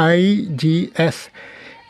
IGS,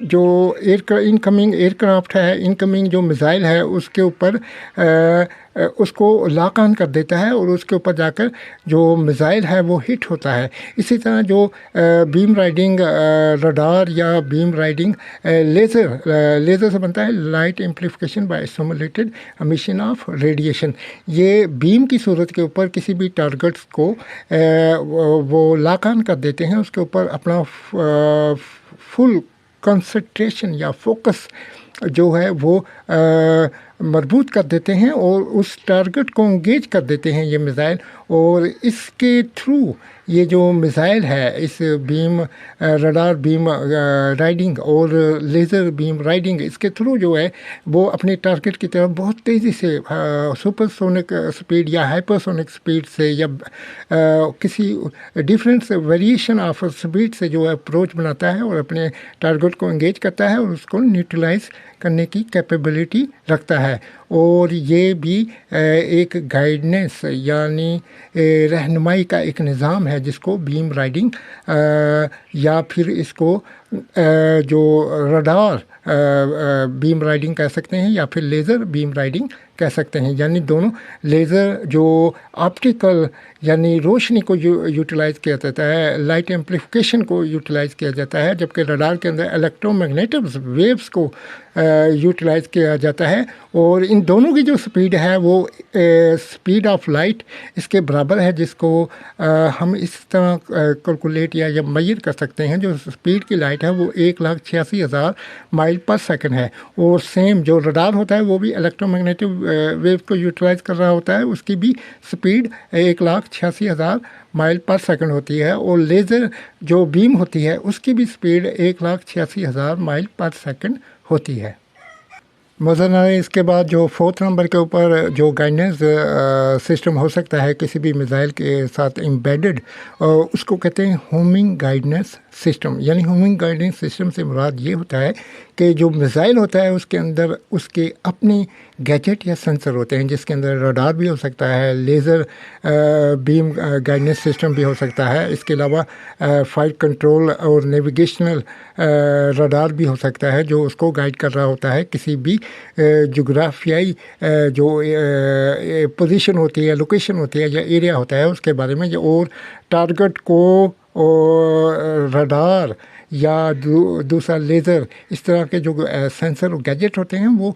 جو incoming year craft ہے، incoming جو میزائل ہے اس کے اوپر اس کو لاک آن کر دیتا ہے اور اس کے اوپر جا کر جو میزائل ہے وہ ہٹ ہوتا ہے۔ اسی طرح جو بیم رائڈنگ رڈار یا بیم رائڈنگ لیزر سے بنتا ہے، light amplification by stimulated emission of radiation, یہ بیم کی صورت کے اوپر کسی بھی ٹارگٹس کو وہ لاک آن کر دیتے ہیں، اس کے اوپر اپنا فل کنسنٹریشن یا فوکس جو ہے وہ مربوط کر دیتے ہیں اور اس ٹارگٹ کو انگیج کر دیتے ہیں یہ میزائل، اور اس کے تھرو یہ جو میزائل ہے، اس بیم رڈار بیم رائڈنگ اور لیزر بیم رائڈنگ، اس کے تھرو جو ہے وہ اپنے ٹارگٹ کی طرف بہت تیزی سے سپر سونک سپیڈ یا ہائپر سونک سپیڈ سے یا کسی ڈفرینٹ ویریشن آف سپیڈ سے جو ہے اپروچ بناتا ہے اور اپنے ٹارگٹ کو انگیج کرتا ہے اور اس کو نیوٹرلائز کرنے کی کیپیبلٹی رکھتا ہے۔ اور یہ بھی ایک گائیڈنس یعنی رہنمائی کا ایک نظام ہے جس کو بیم رائڈنگ یا پھر اس کو جو رڈار بیم رائڈنگ کہہ سکتے ہیں یا پھر لیزر بیم رائڈنگ کہہ سکتے ہیں، یعنی دونوں لیزر جو آپٹیکل یعنی روشنی کو یوٹیلائز کیا جاتا ہے، لائٹ ایمپلیفیکیشن کو یوٹیلائز کیا جاتا ہے، جبکہ رڈار کے اندر الیکٹرو میگنیٹک ویوز کو یوٹیلائز کیا جاتا ہے، اور ان دونوں کی جو سپیڈ ہے وہ سپیڈ آف لائٹ اس کے برابر ہے، جس کو ہم اس طرح کیلکولیٹ یا میئر کر سکتے ہیں۔ جو سپیڈ کی لائٹ ہے وہ 1,86,000 مائل پر سیکنڈ ہے، اور سیم جو رڈار ہوتا ہے وہ بھی الیکٹرو میگنیٹک ویو کو یوٹیلائز کر رہا ہوتا ہے، اس کی بھی سپیڈ 1,86,000 مائل پر سیکنڈ ہوتی ہے، اور لیزر جو بیم ہوتی ہے اس کی بھی سپیڈ 1,86,000 مائل پر سیکنڈ ہوتی ہے۔ مثلاً اس کے بعد جو 4 نمبر کے اوپر جو گائیڈنس سسٹم ہو سکتا ہے کسی بھی میزائل کے ساتھ امبیڈڈ، اس کو کہتے ہیں ہومنگ گائیڈنس سسٹم، یعنی ہومنگ گائیڈنس سسٹم سے مراد یہ ہوتا ہے کہ جو میزائل ہوتا ہے اس کے اندر اس کے اپنے گیجٹ یا سینسر ہوتے ہیں، جس کے اندر رڈار بھی ہو سکتا ہے، لیزر بیم گائیڈنس سسٹم بھی ہو سکتا ہے، اس کے علاوہ فائٹ کنٹرول اور نیویگیشنل رڈار بھی ہو سکتا ہے جو اس کو گائیڈ کر رہا ہوتا ہے کسی بھی جغرافیائی جو پوزیشن ہوتی ہے، لوکیشن ہوتی ہے یا ایریا ہوتا ہے اس کے بارے میں، اور ٹارگٹ کو رڈار یا دوسرا لیزر اس طرح کے جو سینسر اور گیجٹ ہوتے ہیں وہ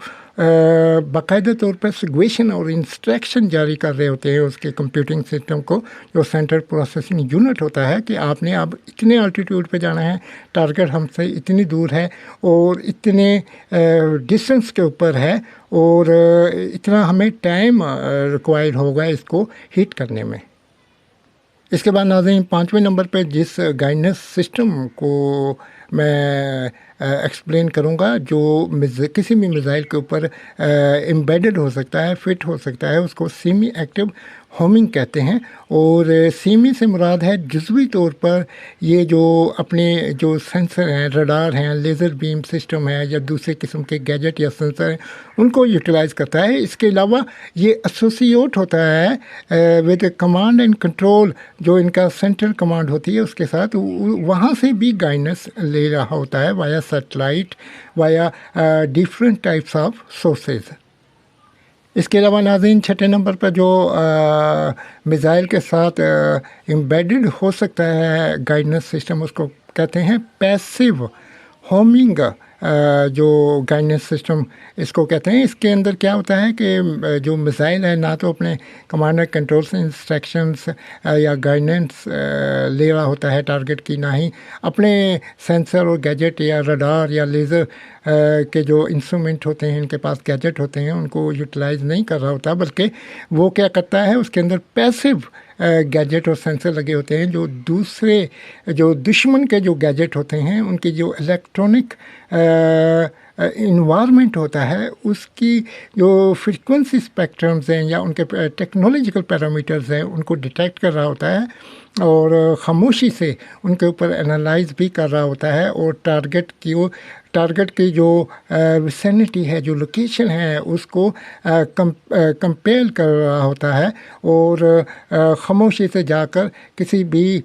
باقاعدہ طور پر سگویشن اور انسٹرکشن جاری کر رہے ہوتے ہیں اس کے کمپیوٹنگ سسٹم کو، جو سینٹرل پروسیسنگ یونٹ ہوتا ہے کہ آپ نے اب اتنے الٹیٹیوڈ پہ جانا ہے، ٹارگٹ ہم سے اتنی دور ہے اور اتنے ڈسٹنس کے اوپر ہے، اور اتنا ہمیں ٹائم ریکوائرڈ ہوگا اس کو ہٹ کرنے میں۔ اس کے بعد ناظرین 5ویں نمبر پہ جس گائیڈنس سسٹم کو میں ایکسپلین کروں گا جو کسی بھی میزائل کے اوپر امبیڈڈ ہو سکتا ہے، فٹ ہو سکتا ہے، اس کو سیمی ایکٹیو ہومنگ کہتے ہیں، اور سیمی سے مراد ہے جزوی طور پر یہ جو اپنے جو سینسر ہیں، رڈار ہیں، لیزر بیم سسٹم ہے یا دوسرے قسم کے گیجٹ یا سینسر ہیں ان کو یوٹیلائز کرتا ہے۔ اس کے علاوہ یہ ایسوسیٹ ہوتا ہے ود کمانڈ اینڈ کنٹرول، جو ان کا سینٹرل کمانڈ ہوتی ہے اس کے ساتھ، وہاں سے بھی گائیڈنس لے رہا ہوتا ہے via satellite, via different types of sources. اس کے علاوہ ناظرین 6 نمبر پر جو میزائل کے ساتھ امبیڈڈ ہو سکتا ہے گائیڈنس سسٹم، اس کو کہتے ہیں پیسیو ہومنگ جو گائیڈنس سسٹم اس کو کہتے ہیں۔ اس کے اندر کیا ہوتا ہے کہ جو میزائل ہے نہ تو اپنے کمانڈ کنٹرول سے انسٹرکشنس یا گائیڈنس لے رہا ہوتا ہے ٹارگٹ کی، نہ ہی اپنے سینسر اور گیجٹ یا رڈار یا لیزر کے جو انسٹرومنٹ ہوتے ہیں، ان کے پاس گیجٹ ہوتے ہیں، ان کو یوٹیلائز نہیں کر رہا ہوتا، بلکہ وہ کیا کرتا ہے اس کے اندر پیسیو گیجٹ اور سینسر لگے ہوتے ہیں، جو دوسرے جو دشمن کے جو گیجٹ ہوتے ہیں ان کی جو الیکٹرانک انوائرمنٹ ہوتا ہے اس کی جو فریکوینسی اسپیکٹرمز ہیں یا ان کے ٹیکنالوجیکل پیرامیٹرز ہیں ان کو ڈیٹیکٹ کر رہا ہوتا ہے، اور خاموشی سے ان کے اوپر انالائز بھی کر رہا ہوتا ہے، اور ٹارگٹ کی جو ویسینٹی ہے، جو لوکیشن ہے، اس کو کمپیل کر رہا ہوتا ہے اور خاموشی سے جا کر کسی بھی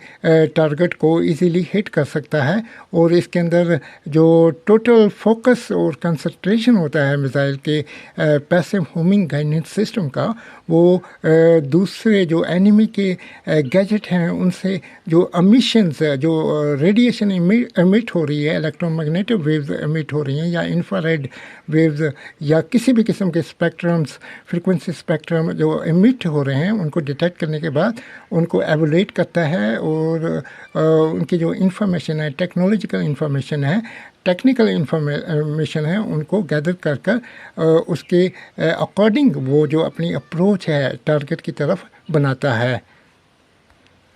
ٹارگٹ کو ایزیلی ہٹ کر سکتا ہے۔ اور اس کے اندر جو ٹوٹل فوکس اور کنسنٹریشن ہوتا ہے میزائل کے پیسو ہومنگ گائیڈنس سسٹم کا، وہ دوسرے جو اینیمی کے گیجٹ ہیں ان سے جو امیشنز، جو ریڈیشن ایمٹ ہو رہی ہے، الیکٹرو میگنیٹک ویوز ایمٹ ہو رہی ہیں، یا انفرا ریڈ ویوز، یا کسی بھی قسم کے اسپیکٹرمز، فریکوینسی اسپیکٹرم جو ایمٹ ہو رہے ہیں، ان کو ڈیٹیکٹ کرنے کے بعد ان کو ایولیٹ کرتا ہے اور ان کی جو انفارمیشن ہے، ٹیکنالوجیکل انفارمیشن ہے، ٹیکنیکل انفارمیشن ہے، ان کو گیدر کر کر اس کے اکارڈنگ وہ جو اپنی اپروچ ہے ٹارگٹ کی طرف بناتا ہے۔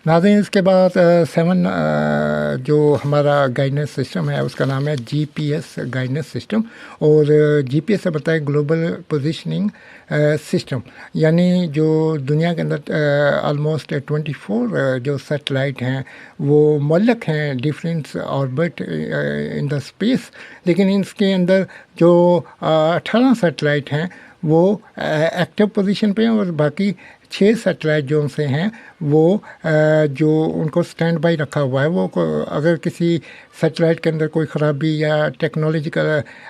ناظرین، اس کے بعد 7 جو ہمارا گائیڈنس سسٹم ہے اس کا نام ہے جی پی ایس گائیڈنس سسٹم، اور جی پی ایس سے بتا ہے گلوبل پوزیشننگ سسٹم، یعنی جو دنیا کے اندر آلموسٹ 24 جو سیٹلائٹ ہیں وہ معلق ہیں different orbit in the space, لیکن اس کے اندر جو 18 سیٹلائٹ ہیں وہ ایکٹیو پوزیشن پہ ہیں، اور باقی 6 سیٹلائٹ جو ان سے ہیں وہ جو ان کو سٹینڈ بائی رکھا ہوا ہے، وہ اگر کسی سیٹلائٹ کے اندر کوئی خرابی یا ٹیکنالوجیکل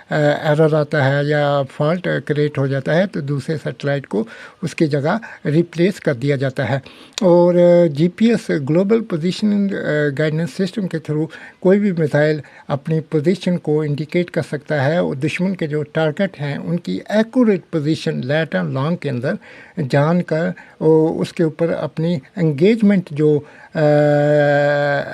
ایرر آتا ہے یا فالٹ کریٹ ہو جاتا ہے تو دوسرے سیٹلائٹ کو اس کی جگہ ریپلیس کر دیا جاتا ہے۔ اور G P S global positioning guidance system کے تھرو کوئی بھی میزائل اپنی پوزیشن کو انڈیکیٹ کر سکتا ہے، اور دشمن کے جو ٹارگٹ ہیں ان کی accurate position lat and long کے اندر جان کر اس کے اوپر اپنی انگیجمنٹ جو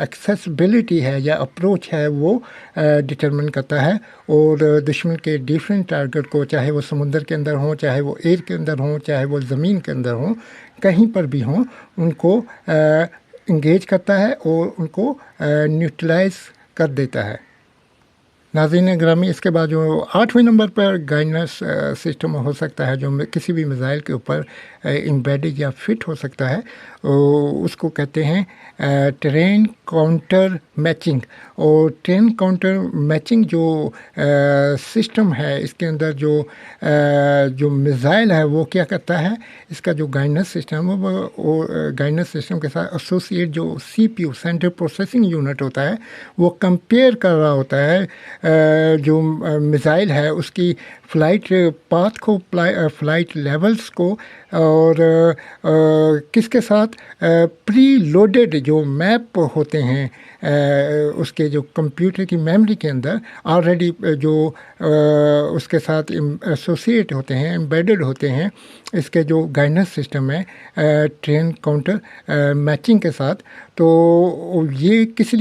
ایکسیسبلٹی ہے یا اپروچ ہے وہ ڈٹرمن کرتا ہے، اور دشمن کے ڈیفرنٹ ٹارگٹ کو، چاہے وہ سمندر کے اندر ہوں، چاہے وہ ایئر کے اندر ہوں، چاہے وہ زمین کے اندر ہوں، کہیں پر بھی ہوں، ان کو انگیج کرتا ہے اور ان کو نیوٹرلائز کر دیتا ہے۔ ناظرین گرامی، اس کے بعد جو 8ویں نمبر پر گائیڈنس سسٹم ہو سکتا ہے جو کسی بھی میزائل کے اوپر امبیڈڈ یا فٹ ہو سکتا ہے، اس کو کہتے ہیں ٹرین کاؤنٹر میچنگ۔ اور ٹرین کاؤنٹر میچنگ جو سسٹم ہے، اس کے اندر جو میزائل ہے وہ کیا کرتا ہے، اس کا جو گائیڈنس سسٹم ہے وہ گائیڈنس سسٹم کے ساتھ ایسوسیٹ جو C P U central processing unit ہوتا ہے وہ کمپیئر کر رہا ہوتا ہے جو میزائل ہے اس کی فلائٹ پاتھ کو، فلائٹ لیولز کو، اور کس کے ساتھ پری لوڈڈ جو میپ ہوتے ہیں اس کے جو کمپیوٹر کی میموری کے اندر آلریڈی جو اس کے ساتھ ایسوسیٹ ہوتے ہیں، امبیڈڈ ہوتے ہیں اس کے جو گائیڈنس سسٹم ہے ٹرین کاؤنٹر میچنگ کے ساتھ۔ تو یہ کس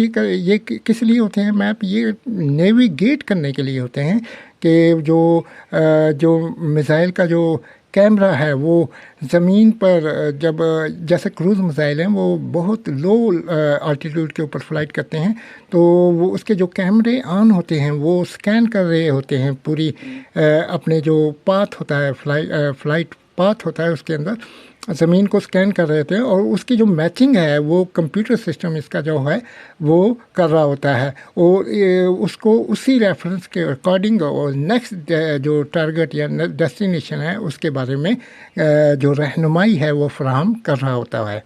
لیے ہوتے ہیں میپ؟ یہ نیویگیٹ کرنے کے لیے ہوتے ہیں کہ جو میزائل کا جو کیمرہ ہے وہ زمین پر جب جیسے کروز میزائل ہیں وہ بہت لو آلٹیٹیوڈ کے اوپر فلائٹ کرتے ہیں، تو وہ اس کے جو کیمرے آن ہوتے ہیں وہ سکین کر رہے ہوتے ہیں پوری اپنے جو پاتھ ہوتا ہے، فلائٹ پاتھ ہوتا ہے، اس کے اندر زمین کو سکین کر رہے تھے، اور اس کی جو میچنگ ہے وہ کمپیوٹر سسٹم اس کا جو ہے وہ کر رہا ہوتا ہے، اور اس کو اسی ریفرنس کے اکارڈنگ اور نیکسٹ جو ٹارگٹ یا ڈیسٹینیشن ہے اس کے بارے میں جو رہنمائی ہے وہ فراہم کر رہا ہوتا ہے۔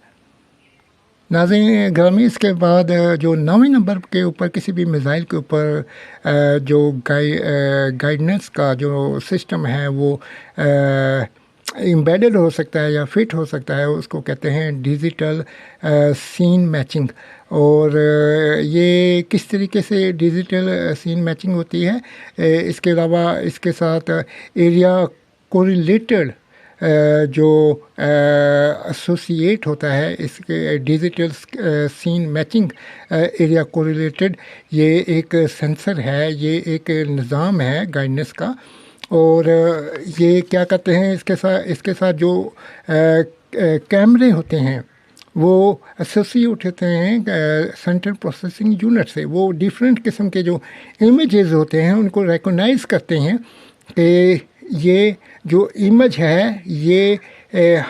ناظرین گرامی، اس کے بعد جو 9ویں نمبر کے اوپر کسی بھی میزائل کے اوپر جو گائیڈنس کا جو سسٹم ہے وہ امبیڈڈ ہو سکتا ہے یا فٹ ہو سکتا ہے، اس کو کہتے ہیں ڈیجیٹل سین میچنگ۔ اور یہ کس طریقے سے ڈیجیٹل سین میچنگ ہوتی ہے؟ اس کے علاوہ اس کے ساتھ ایریا کوریلیٹڈ جو ایسوسیٹ ہوتا ہے اس کے ڈیجیٹل سین میچنگ ایریا کوریلیٹڈ، یہ ایک سینسر ہے، یہ ایک نظام ہے گائیڈنس کا، اور یہ کیا کہتے ہیں اس کے ساتھ جو کیمرے ہوتے ہیں وہ ایسوسیٹ ہوتے ہیں سینٹرل پروسیسنگ یونٹ سے، وہ ڈیفرنٹ قسم کے جو امیجز ہوتے ہیں ان کو ریکگنائز کرتے ہیں کہ یہ جو امیج ہے یہ